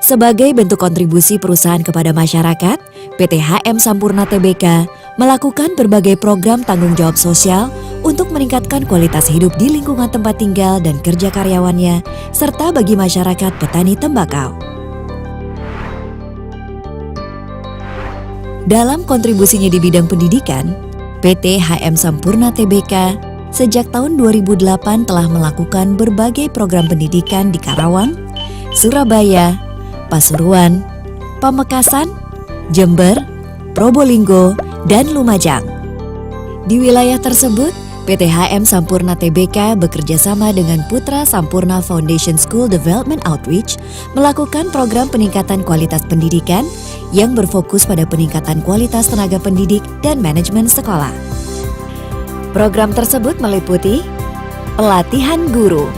Sebagai bentuk kontribusi perusahaan kepada masyarakat, PT HM Sampurna Tbk melakukan berbagai program tanggung jawab sosial untuk meningkatkan kualitas hidup di lingkungan tempat tinggal dan kerja karyawannya, serta bagi masyarakat petani tembakau. Dalam kontribusinya di bidang pendidikan, PT HM Sampurna Tbk sejak tahun 2008 telah melakukan berbagai program pendidikan di Karawang, Surabaya, Pasuruan, Pamekasan, Jember, Probolinggo, dan Lumajang. Di wilayah tersebut, PT HM Sampurna Tbk bekerjasama dengan Putra Sampurna Foundation School Development Outreach melakukan program peningkatan kualitas pendidikan yang berfokus pada peningkatan kualitas tenaga pendidik dan manajemen sekolah. Program tersebut meliputi pelatihan guru.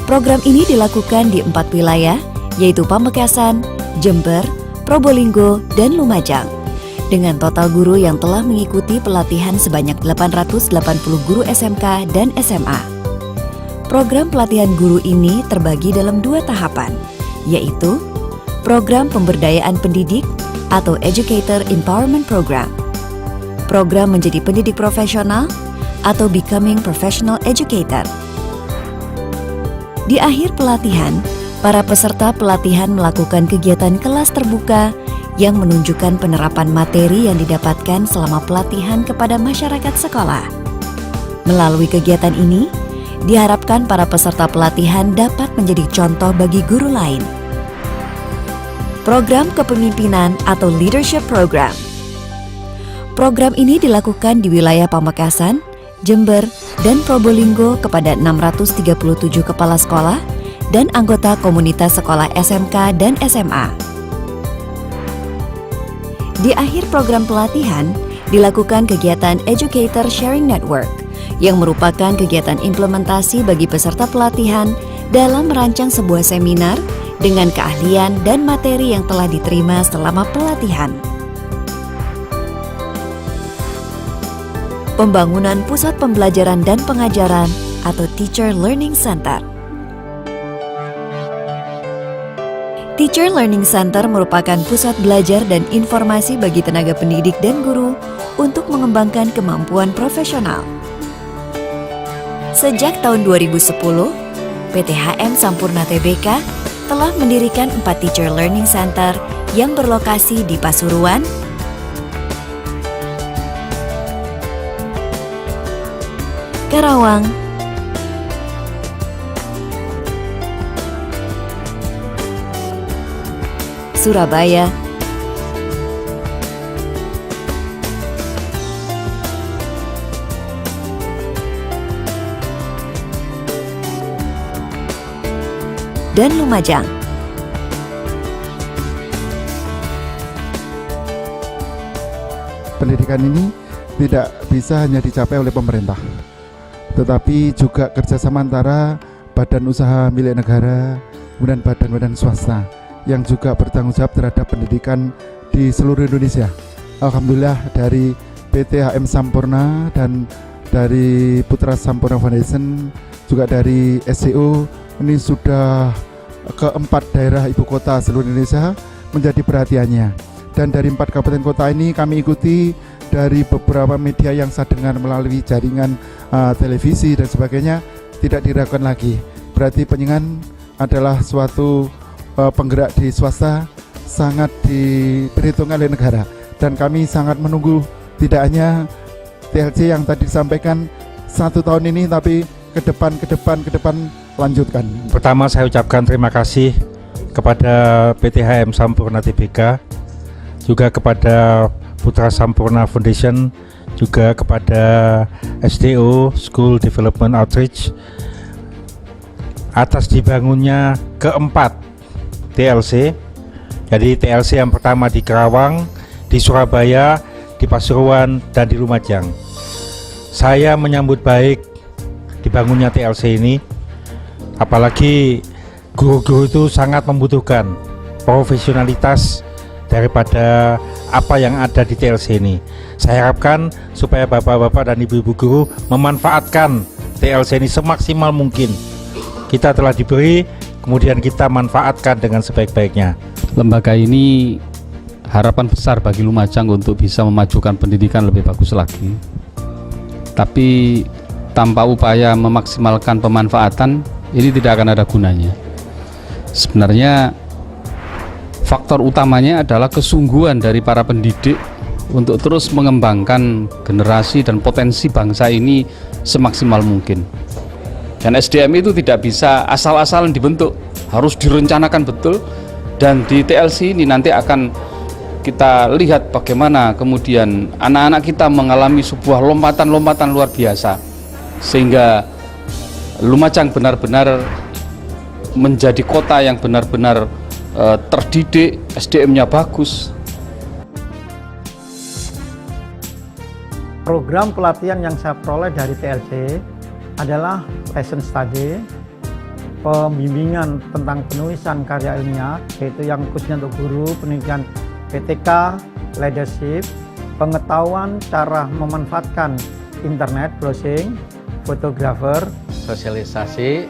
Program ini dilakukan di 4 wilayah, yaitu Pamekasan, Jember, Probolinggo, dan Lumajang. Dengan total guru yang telah mengikuti pelatihan sebanyak 880 guru SMK dan SMA. Program pelatihan guru ini terbagi dalam 2 tahapan, yaitu Program Pemberdayaan Pendidik atau Educator Empowerment Program, Program Menjadi Pendidik Profesional atau Becoming Professional Educator. Di akhir pelatihan, para peserta pelatihan melakukan kegiatan kelas terbuka yang menunjukkan penerapan materi yang didapatkan selama pelatihan kepada masyarakat sekolah. Melalui kegiatan ini, diharapkan para peserta pelatihan dapat menjadi contoh bagi guru lain. Program Kepemimpinan atau Leadership Program. Program ini dilakukan di wilayah Pamekasan, Jember, dan Probolinggo kepada 637 kepala sekolah dan anggota komunitas sekolah SMK dan SMA. Di akhir program pelatihan, dilakukan kegiatan Educator Sharing Network yang merupakan kegiatan implementasi bagi peserta pelatihan dalam merancang sebuah seminar dengan keahlian dan materi yang telah diterima selama pelatihan. Pembangunan Pusat Pembelajaran dan Pengajaran atau Teacher Learning Center. Teacher Learning Center merupakan pusat belajar dan informasi bagi tenaga pendidik dan guru untuk mengembangkan kemampuan profesional. Sejak tahun 2010, PT HM Sampurna Tbk telah mendirikan 4 Teacher Learning Center yang berlokasi di Pasuruan, Karawang, Surabaya, dan Lumajang. Pendidikan ini tidak bisa hanya dicapai oleh pemerintah, tetapi juga kerjasama antara badan usaha milik negara, kemudian badan-badan swasta yang juga bertanggung jawab terhadap pendidikan di seluruh Indonesia. Alhamdulillah dari PT HM Sampurna dan dari Putra Sampurna Foundation, juga dari SCO, ini sudah ke-4 daerah ibu kota seluruh Indonesia menjadi perhatiannya. Dan dari 4 kabupaten kota ini kami ikuti dari beberapa media yang saya dengar melalui jaringan televisi dan sebagainya, tidak diragukan lagi. Berarti Penyengan adalah suatu penggerak di swasta sangat diperhitungkan oleh negara, dan kami sangat menunggu tidak hanya TLC yang tadi disampaikan 1 tahun ini, tapi ke depan lanjutkan. Pertama saya ucapkan terima kasih kepada PT HM Sampurna Tbk, juga kepada Putra Sampurna Foundation, juga kepada SDO School Development Outreach atas dibangunnya ke-4 TLC. Jadi TLC yang pertama di Karawang, di Surabaya, di Pasuruan, dan di Lumajang. Saya menyambut baik dibangunnya TLC ini, apalagi guru-guru itu sangat membutuhkan profesionalitas daripada apa yang ada di TLC ini. Saya harapkan supaya bapak-bapak dan ibu-ibu guru memanfaatkan TLC ini semaksimal mungkin. Kita telah diberi kemudian kita manfaatkan dengan sebaik-baiknya. Lembaga ini harapan besar bagi Lumajang untuk bisa memajukan pendidikan lebih bagus lagi. Tapi tanpa upaya memaksimalkan pemanfaatan, ini tidak akan ada gunanya. Sebenarnya faktor utamanya adalah kesungguhan dari para pendidik untuk terus mengembangkan generasi dan potensi bangsa ini semaksimal mungkin. Dan SDM itu tidak bisa asal-asalan dibentuk, harus direncanakan betul. Dan di TLC ini nanti akan kita lihat bagaimana kemudian anak-anak kita mengalami sebuah lompatan-lompatan luar biasa, sehingga Lumajang benar-benar menjadi kota yang benar-benar terdidik, SDM-nya bagus. Program pelatihan yang saya peroleh dari TLC adalah lesson study, pembimbingan tentang penulisan karya ilmiah, yaitu yang khususnya untuk guru, pendidikan PTK, leadership, pengetahuan cara memanfaatkan internet, browsing, fotografer, sosialisasi,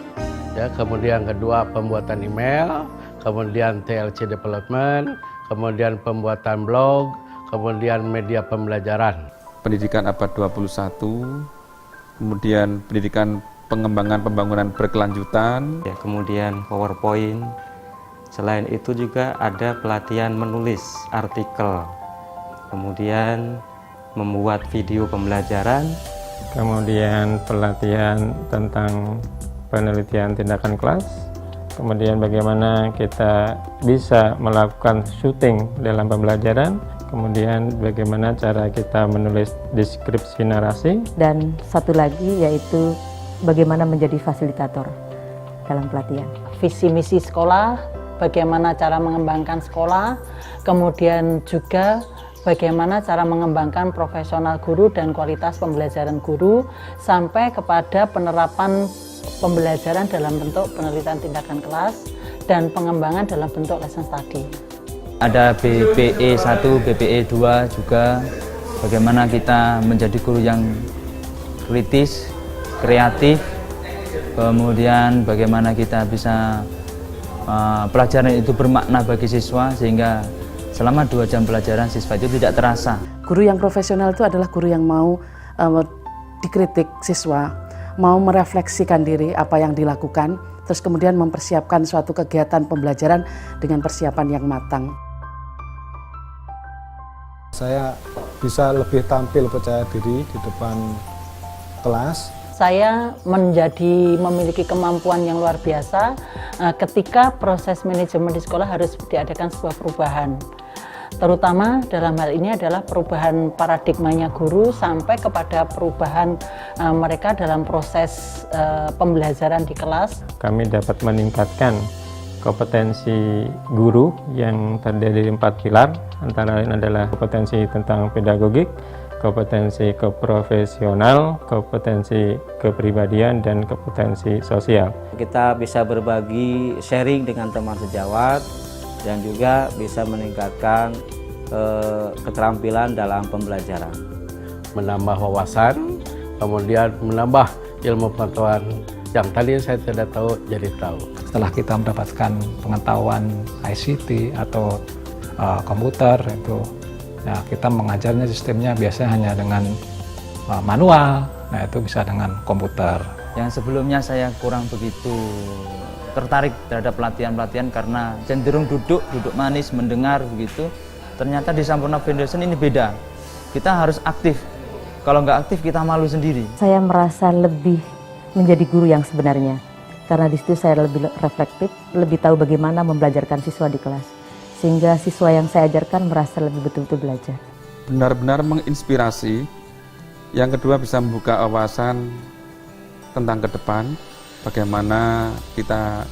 ya, kemudian kedua pembuatan email, kemudian TLC development, kemudian pembuatan blog, kemudian media pembelajaran. Pendidikan abad 21, kemudian pendidikan pengembangan pembangunan berkelanjutan, ya, kemudian PowerPoint. Selain itu juga ada pelatihan menulis artikel, kemudian membuat video pembelajaran, kemudian pelatihan tentang penelitian tindakan kelas, kemudian bagaimana kita bisa melakukan syuting dalam pembelajaran, kemudian bagaimana cara kita menulis deskripsi narasi, dan satu lagi yaitu bagaimana menjadi fasilitator dalam pelatihan. Visi misi sekolah, bagaimana cara mengembangkan sekolah, kemudian juga bagaimana cara mengembangkan profesional guru dan kualitas pembelajaran guru, sampai kepada penerapan pembelajaran dalam bentuk penelitian tindakan kelas dan pengembangan dalam bentuk lesson study. Ada BPE 1, BPE 2 juga, bagaimana kita menjadi guru yang kritis, kreatif, kemudian bagaimana kita bisa pelajaran itu bermakna bagi siswa, sehingga selama 2 jam pelajaran siswa itu tidak terasa. Guru yang profesional itu adalah guru yang mau dikritik siswa, mau merefleksikan diri apa yang dilakukan, terus kemudian mempersiapkan suatu kegiatan pembelajaran dengan persiapan yang matang. Saya bisa lebih tampil percaya diri di depan kelas. Saya memiliki kemampuan yang luar biasa ketika proses manajemen di sekolah harus diadakan sebuah perubahan. Terutama dalam hal ini adalah perubahan paradigmanya guru sampai kepada perubahan mereka dalam proses pembelajaran di kelas. Kami dapat meningkatkan kompetensi guru yang terdiri dari 4 pilar, antara lain adalah kompetensi tentang pedagogik, kompetensi keprofesional, kompetensi kepribadian, dan kompetensi sosial. Kita bisa berbagi, sharing dengan teman sejawat, dan juga bisa meningkatkan keterampilan dalam pembelajaran. Menambah wawasan, kemudian menambah ilmu pengetahuan yang tadi saya tidak tahu jadi tahu. Setelah kita mendapatkan pengetahuan ICT atau komputer itu, nah, kita mengajarnya sistemnya biasanya hanya dengan manual, nah itu bisa dengan komputer. Yang sebelumnya saya kurang begitu tertarik terhadap pelatihan-pelatihan karena cenderung duduk manis, mendengar begitu. Ternyata di Sampurna Foundation ini beda. Kita harus aktif. Kalau nggak aktif kita malu sendiri. Saya merasa lebih menjadi guru yang sebenarnya, karena di situ saya lebih reflektif, lebih tahu bagaimana membelajarkan siswa di kelas, sehingga siswa yang saya ajarkan merasa lebih betul-betul belajar. Benar-benar menginspirasi. Yang kedua bisa membuka wawasan tentang ke depan, bagaimana kita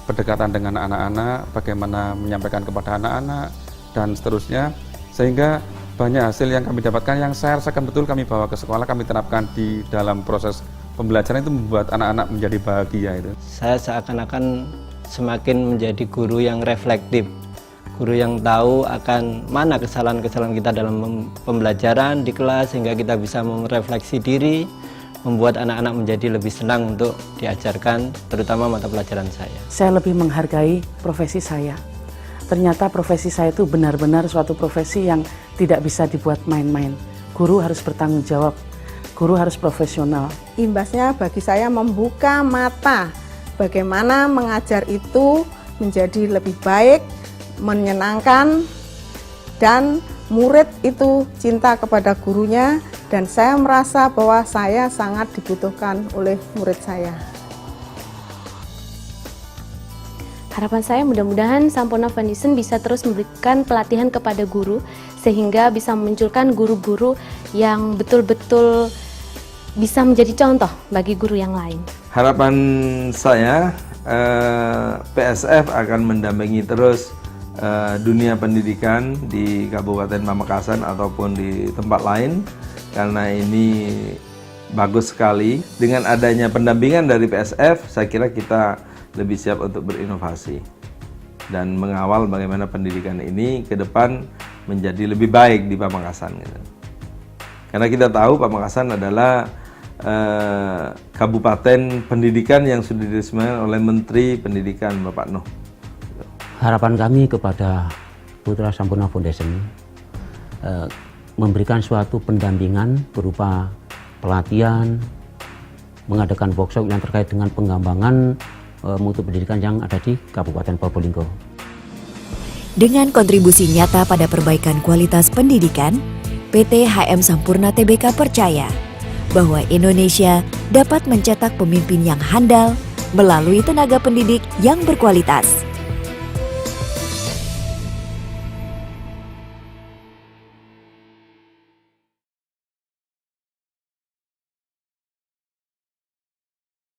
berdekatan dengan anak-anak, bagaimana menyampaikan kepada anak-anak, dan seterusnya. Sehingga banyak hasil yang kami dapatkan yang saya rasakan betul kami bawa ke sekolah, kami terapkan di dalam proses pembelajaran, itu membuat anak-anak menjadi bahagia itu. Saya seakan-akan semakin menjadi guru yang reflektif, guru yang tahu akan mana kesalahan-kesalahan kita dalam pembelajaran di kelas, sehingga kita bisa merefleksi diri membuat anak-anak menjadi lebih senang untuk diajarkan, terutama mata pelajaran saya. Saya lebih menghargai profesi saya. Ternyata profesi saya itu benar-benar suatu profesi yang tidak bisa dibuat main-main. Guru harus bertanggung jawab, guru harus profesional. Imbasnya bagi saya membuka mata bagaimana mengajar itu menjadi lebih baik, menyenangkan, dan murid itu cinta kepada gurunya, dan saya merasa bahwa saya sangat dibutuhkan oleh murid saya. Harapan saya mudah-mudahan Sampurna Foundation bisa terus memberikan pelatihan kepada guru sehingga bisa memunculkan guru-guru yang betul-betul bisa menjadi contoh bagi guru yang lain. Harapan saya PSF akan mendampingi terus dunia pendidikan di Kabupaten Pamekasan ataupun di tempat lain, karena ini bagus sekali. Dengan adanya pendampingan dari PSF, saya kira kita lebih siap untuk berinovasi dan mengawal bagaimana pendidikan ini ke depan menjadi lebih baik di Pamekasan. Karena kita tahu Pamekasan adalah kabupaten pendidikan yang sudah diresmikan oleh Menteri Pendidikan Bapak Nuh. Harapan kami kepada Putra Sampurna Foundation memberikan suatu pendampingan berupa pelatihan, mengadakan workshop yang terkait dengan pengembangan mutu pendidikan yang ada di Kabupaten Probolinggo. Dengan kontribusi nyata pada perbaikan kualitas pendidikan, PT HM Sampurna Tbk percaya bahwa Indonesia dapat mencetak pemimpin yang handal melalui tenaga pendidik yang berkualitas.